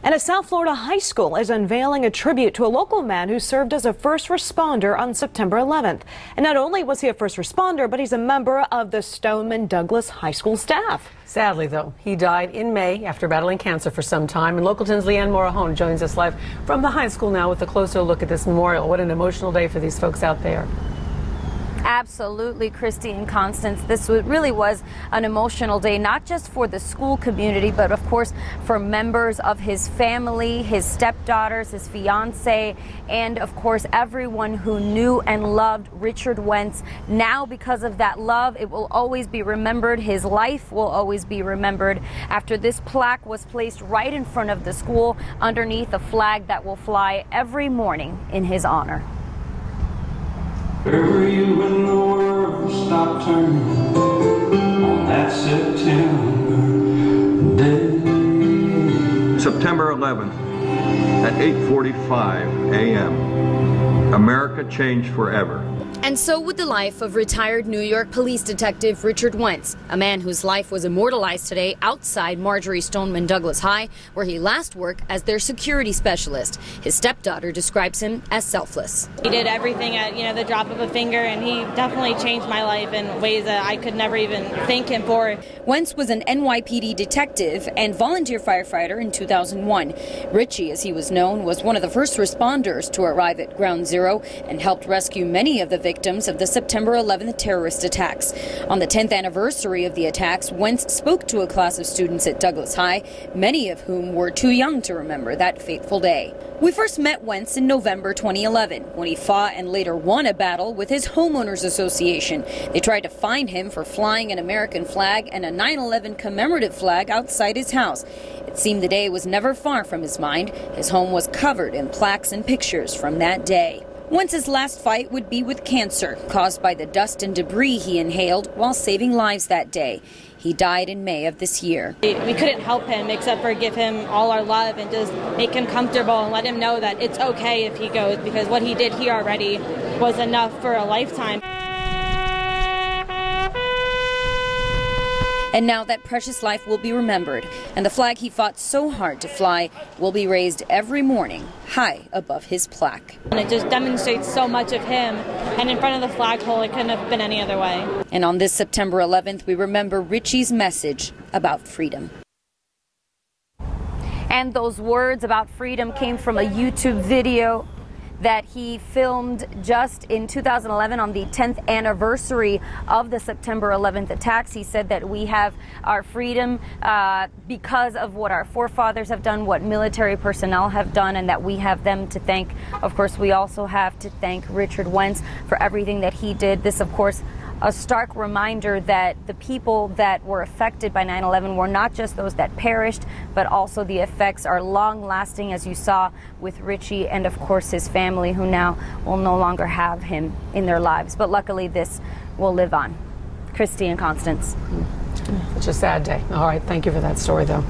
And a South Florida high school is unveiling a tribute to a local man who served as a first responder on September 11th. And not only was he a first responder, but he's a member of the Stoneman Douglas High School staff. Sadly, though, he died in May after battling cancer for some time. And Local 10's Leanne Morahone joins us live from the high school now with a closer look at this memorial. What an emotional day for these folks out there. Absolutely, Christy and Constance. This really was an emotional day, not just for the school community, but of course for members of his family, his stepdaughters, his fiance, and of course everyone who knew and loved Richard Wentz. Now, because of that love, it will always be remembered. His life will always be remembered after this plaque was placed right in front of the school underneath a flag that will fly every morning in his honor. Where were you when the world stopped turning on that September day? September 11th at 8:45 a.m. America changed forever. And so would the life of retired New York police detective Richard Wentz, a man whose life was immortalized today outside Marjory Stoneman Douglas High, where he last worked as their security specialist. His stepdaughter describes him as selfless. He did everything at the drop of a finger, and he definitely changed my life in ways that I could never even thank him for. Wentz was an NYPD detective and volunteer firefighter in 2001. Richie, as he was known, was one of the first responders to arrive at Ground Zero and helped rescue many of the victims of the September 11th terrorist attacks. On the 10th anniversary of the attacks, Wentz spoke to a class of students at Douglas High, many of whom were too young to remember that fateful day. We first met Wentz in November 2011 when he fought and later won a battle with his homeowners association. They tried to fine him for flying an American flag and a 9/11 commemorative flag outside his house. It seemed the day was never far from his mind. His home was covered in plaques and pictures from that day. Wentz's last fight would be with cancer, caused by the dust and debris he inhaled while saving lives that day. He died in May of this year. We couldn't help him except for give him all our love and just make him comfortable and let him know that it's okay if he goes, because what he did here already was enough for a lifetime. And now that precious life will be remembered, and the flag he fought so hard to fly will be raised every morning high above his plaque. And it just demonstrates so much of him, and in front of the flagpole, it couldn't have been any other way. And on this September 11th, we remember Richie's message about freedom. And those words about freedom came from a YouTube video that he filmed just in 2011 on the 10th anniversary of the September 11th attacks. He said that we have our freedom because of what our forefathers have done, what military personnel have done, and that we have them to thank. Of course, we also have to thank Richard Wentz for everything that he did. This, of course, a stark reminder that the people that were affected by 9/11 were not just those that perished, but also the effects are long-lasting, as you saw with Richie and, of course, his family, who now will no longer have him in their lives. But luckily, this will live on. Christy and Constance. It's a sad day. All right, thank you for that story, though.